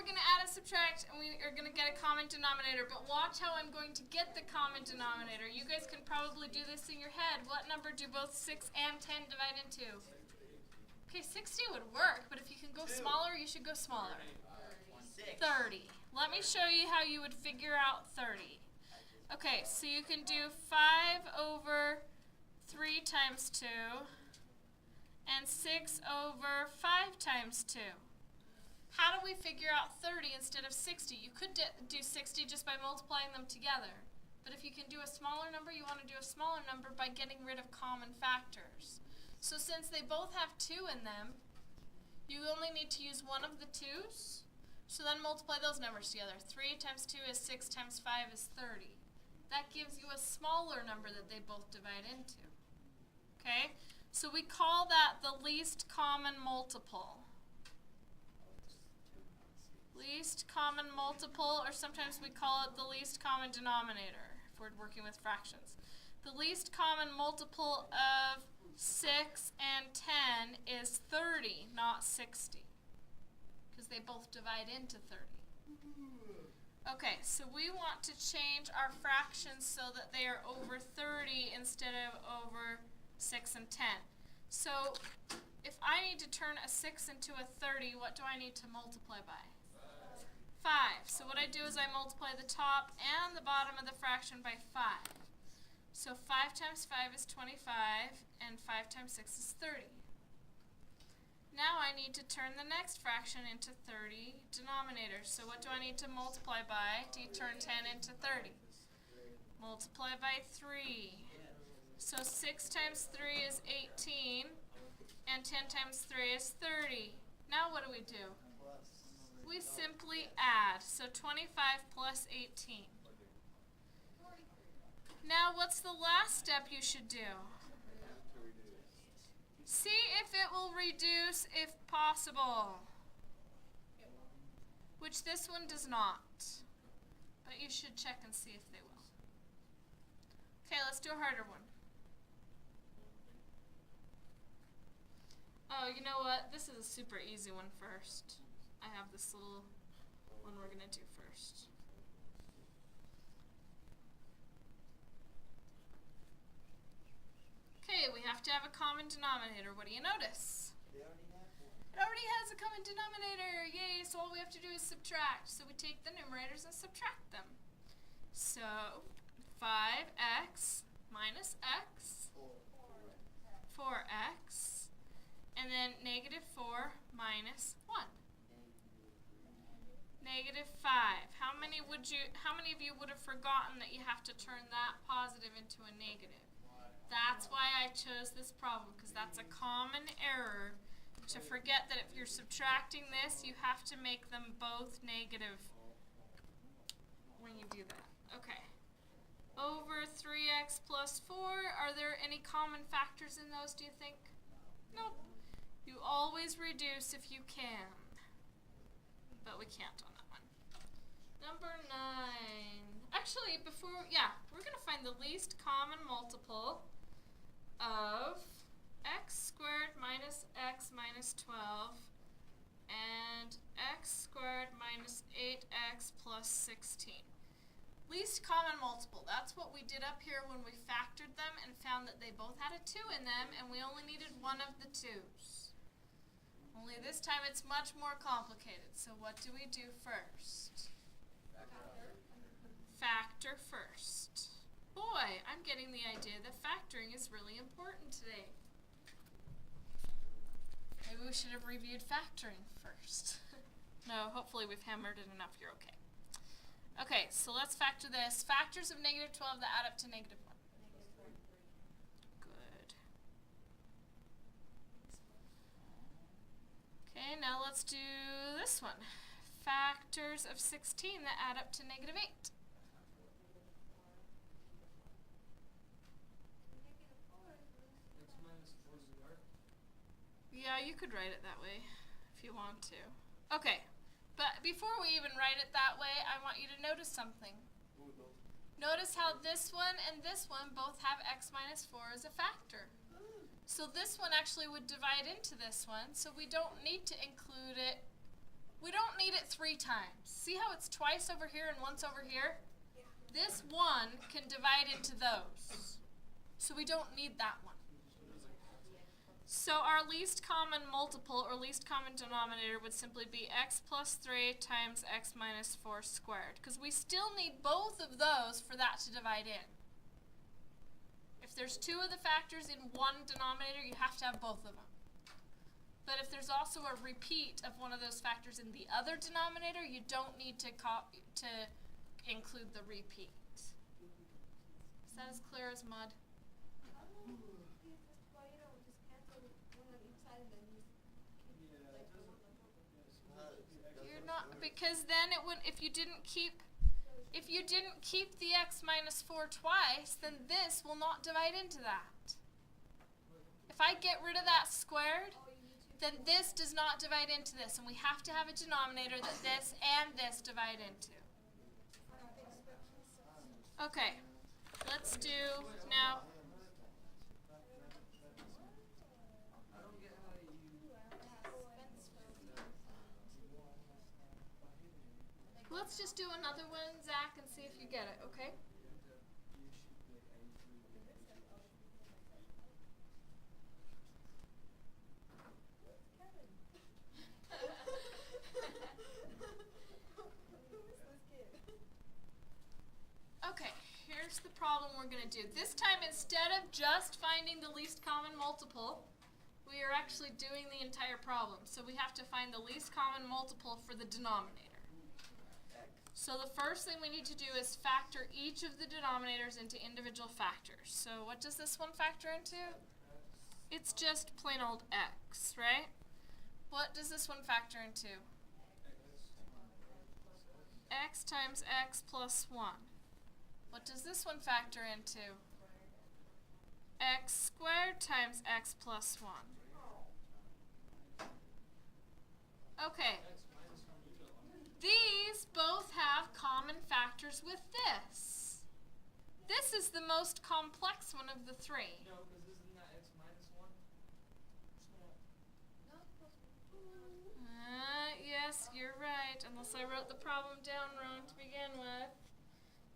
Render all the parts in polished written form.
we're going to add and subtract, and we are going to get a common denominator. But watch how I'm going to get the common denominator. You guys can probably do this in your head. What number do both 6 and 10 divide into? Okay, 60 would work, but if you can go smaller, you should go smaller. 30. Let me show you how you would figure out 30. Okay, so you can do 5 over 3 times 2 and 6 over 5 times 2. How do we figure out 30 instead of 60? You could do 60 just by multiplying them together. But if you can do a smaller number, you want to do a smaller number by getting rid of common factors. So since they both have 2 in them, you only need to use one of the 2's. So then multiply those numbers together. 3 times 2 is 6 times 5 is 30. That gives you a smaller number that they both divide into. Okay? So we call that the least common multiple. Least common multiple, or sometimes we call it the least common denominator if we're working with fractions. The least common multiple of 6 and 10 is 30, not 60, because they both divide into 30. Okay, so we want to change our fractions so that they are over 30 instead of over 6 and 10. So if I need to turn a 6 into a 30, what do I need to multiply by? 5. So what I do is I multiply the top and the bottom of the fraction by 5. So 5 times 5 is 25, and 5 times 6 is 30. Now I need to turn the next fraction into 30 denominators. So what do I need to multiply by to turn 10 into 30? Multiply by 3. So 6 times 3 is 18, and 10 times 3 is 30. Now what do? We simply add. So 25 plus 18. Now what's the last step you should do? See if it will reduce if possible. Which this one does not. But you should check and see if they will. Okay, let's do a harder one. Oh, you know what? This is a super easy one first. I have this little one we're going to do first. Okay, we have to have a common denominator. What do you notice? It already has a common denominator. Yay, so all we have to do is subtract. So we take the numerators and subtract them. So 5x minus x, 4x, and then negative 4 minus 1. Negative 5. How many of you would have forgotten that you have to turn that positive into a negative? That's why I chose this problem, because that's a common error to forget that if you're subtracting this, you have to make them both negative when you do that. Okay. Over 3x plus 4, are there any common factors in those, do you think? Nope. You always reduce if you can, but we can't on that one. Number 9. Actually, we're going to find the least common multiple of x squared minus x minus 12 and x squared minus 8x plus 16. Least common multiple. That's what we did up here when we factored them and found that they both had a 2 in them, and we only needed one of the 2's. Only this time it's much more complicated. So what do we do first? Factor first. Boy, I'm getting the idea that factoring is really important today. Maybe we should have reviewed factoring first. No, hopefully we've hammered it enough. You're okay. Okay, so let's factor this. Factors of negative 12 that add up to negative 1. Good. Okay, now let's do this one. Factors of 16 that add up to negative 8. Yeah, you could write it that way if you want to. Okay, but before we even write it that way, I want you to notice something. Notice how this one and this one both have x minus 4 as a factor. So this one actually would divide into this one, so we don't need to include it. We don't need it 3 times. See how it's twice over here and once over here? Yeah. This 1 can divide into those. So we don't need that one. So our least common multiple or least common denominator would simply be x plus 3 times x minus 4 squared. Because we still need both of those for that to divide in. If there's 2 of the factors in one denominator, you have to have both of them. But if there's also a repeat of one of those factors in the other denominator, you don't need to include the repeat. Is that as clear as mud? You're not, because then it would, if you didn't keep the x minus 4 twice, then this will not divide into that. If I get rid of that squared, then this does not divide into this, and we have to have a denominator that this and this divide into. Okay, let's do now. Let's just do another one, Zach, and see if you get it, okay? Okay, here's the problem we're going to do. This time, instead of just finding the least common multiple, we are actually doing the entire problem. So we have to find the least common multiple for the denominator. So the first thing we need to do is factor each of the denominators into individual factors. So what does this one factor into? It's just plain old x, right? What does this one factor into? X times x plus 1. What does this one factor into? X squared times x plus 1. Okay. These both have common factors with this. This is the most complex one of the 3. No, because isn't that x minus 1? Yes, you're right. Unless I wrote the problem down wrong to begin with.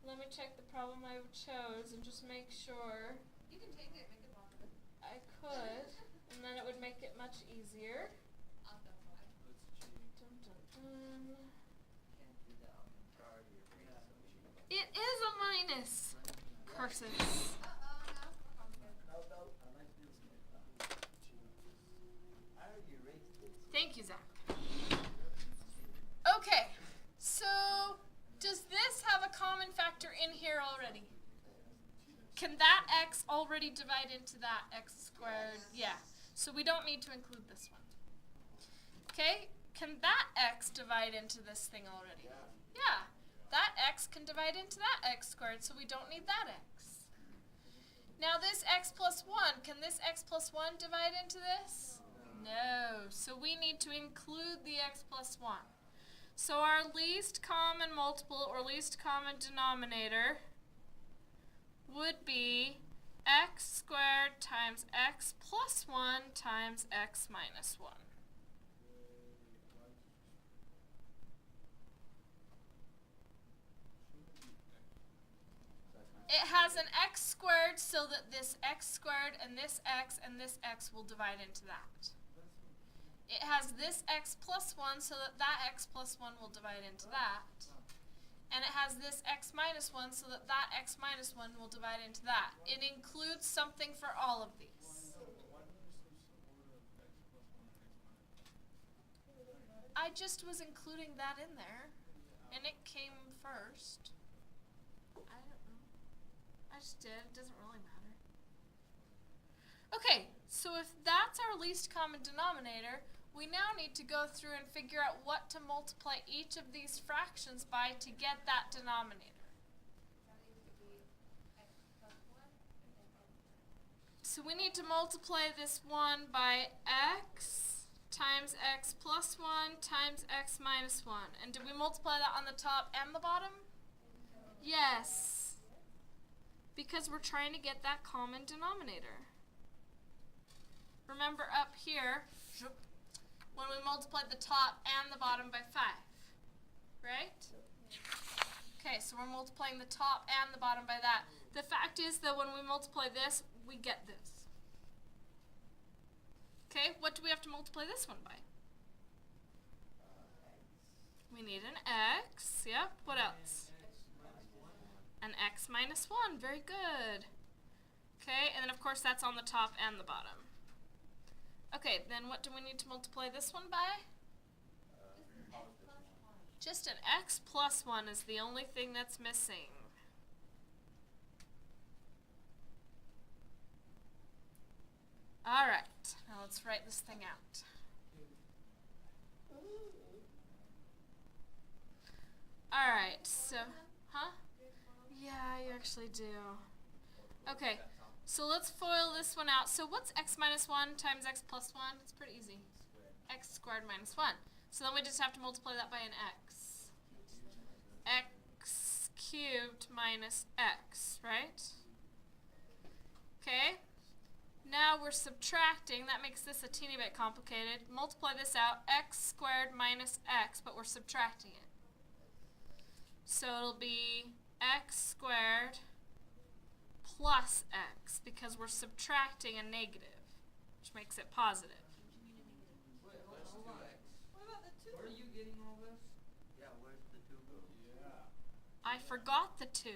Let me check the problem I chose and just make sure. You can take it, make it longer. I could, and then it would make it much easier. I'll go for it. Dun, dun, dun. Can't do that on the priority of grade, so we should. It is a minus. Curses. Now it's more complicated. I already erased this. Thank you, Zach. Okay, so does this have a common factor in here already? Can that x already divide into that x squared? Yeah. So we don't need to include this one. Okay, can that x divide into this thing already? Yeah. That x can divide into that x squared, so we don't need that x. Now this x plus 1, can this x plus 1 divide into this? No. So we need to include the x plus 1. So our least common multiple or least common denominator would be x squared times x plus 1 times x minus 1. It has an x squared so that this x squared and this x will divide into that. It has this x plus 1 so that that x plus 1 will divide into that. And it has this x minus 1 so that that x minus 1 will divide into that. It includes something for all of these. I just was including that in there, and it came first. I don't know. I just did. It doesn't really matter. Okay, so if that's our least common denominator, we now need to go through and figure out what to multiply each of these fractions by to get that denominator. So we need to multiply this 1 by x times x plus 1 times x minus 1. And did we multiply that on the top and the bottom? Yes. Because we're trying to get that common denominator. Remember up here, when we multiplied the top and the bottom by 5. right? Okay, so we're multiplying the top and the bottom by that. The fact is that when we multiply this, we get this. Okay, what do we have to multiply this one by? We need an x. Yep, what else? An x minus 1. Very good. Okay, and then of course that's on the top and the bottom. Okay, then what do we need to multiply this one by? Just an x plus 1 is the only thing that's missing. Alright, now let's write this thing out. Alright, so, huh? Yeah, you actually do. Okay, so let's FOIL this one out. So what's x minus 1 times x plus 1? It's pretty easy. X squared minus 1. So then we just have to multiply that by an x. X cubed minus x, right? Okay. Now we're subtracting. That makes this a teeny bit complicated. Multiply this out. X squared minus x, but we're subtracting it. So it'll be x squared plus x, because we're subtracting a negative, which makes it positive. Wait, hold on. What about the 2? Where are you getting all this? Yeah, where's the 2 go? Yeah. I forgot the 2.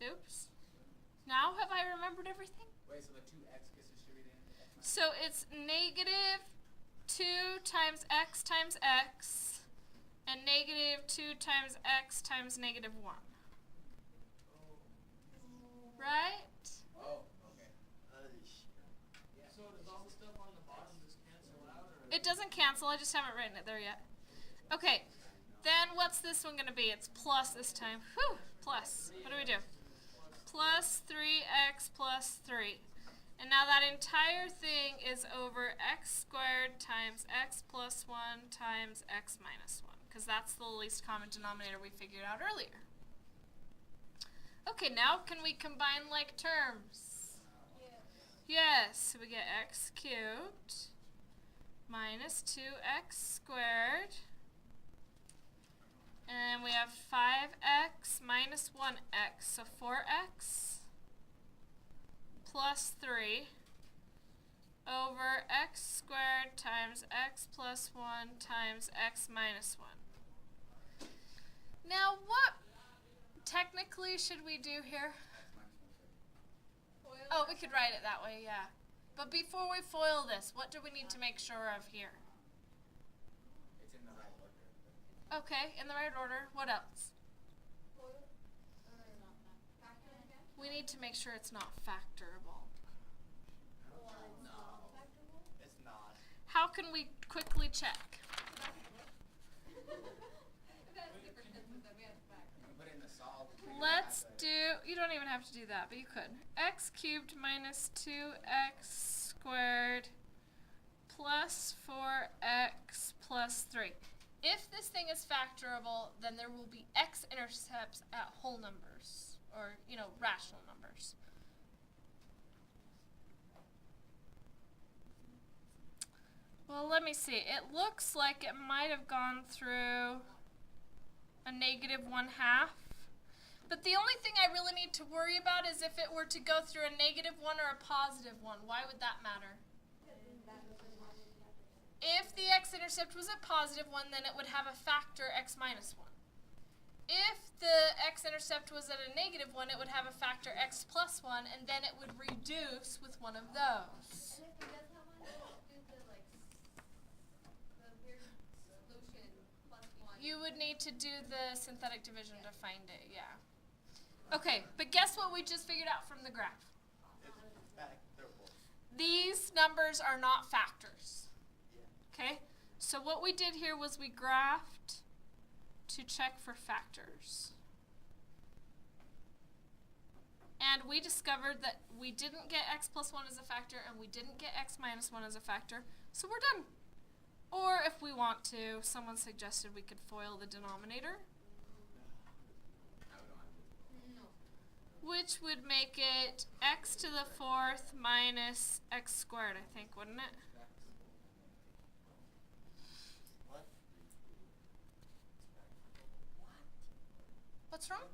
Oops. Now have I remembered everything? Wait, so the 2x gets distributed into x minus So it's negative 2 times x, and negative 2 times x times negative 1. Right? Oh, okay. So does all the stuff on the bottom just cancel out, or? It doesn't cancel, I just haven't written it there yet. Okay, then what's this one going to be? It's plus this time. Whew, plus. What do we do? Plus 3x plus 3. And now that entire thing is over x squared times x plus 1 times x minus 1, because that's the least common denominator we figured out earlier. Okay, now can we combine like terms? Yes, so we get x cubed minus 2x squared, and we have 5x minus 1x, so 4x plus 3 over x squared times x plus 1 times x minus 1. Now what technically should we do here? Oh, we could write it that way, yeah. But before we FOIL this, what do we need to make sure of here? It's in the right order. Okay, in the right order. What else? We need to make sure it's not factorable. No, it's not. How can we quickly check? Put in the solve. Let's do, you don't even have to do that, but you could. X cubed minus 2x squared plus 4x plus 3. If this thing is factorable, then there will be x-intercepts at whole numbers, or, you know, rational numbers. Well, let me see. It looks like it might have gone through a negative 1/2. But the only thing I really need to worry about is if it were to go through a negative 1 or a positive 1. Why would that matter? If the x-intercept was a positive 1, then it would have a factor x minus 1. If the x-intercept was at a negative 1, it would have a factor x plus 1, and then it would reduce with one of those. You would need to do the synthetic division to find it, yeah. Okay, but guess what we just figured out from the graph? It's factorable. These numbers are not factors. Okay, so what we did here was we graphed to check for factors. And we discovered that we didn't get x plus 1 as a factor and we didn't get x minus 1 as a factor, so we're done. Or if we want to, someone suggested we could FOIL the denominator, which would make it x to the 4th minus x squared, I think, wouldn't it? What? What's wrong?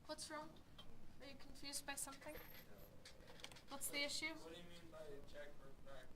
What's wrong? Are you confused by something? What's the issue? What do you mean by check for fraction?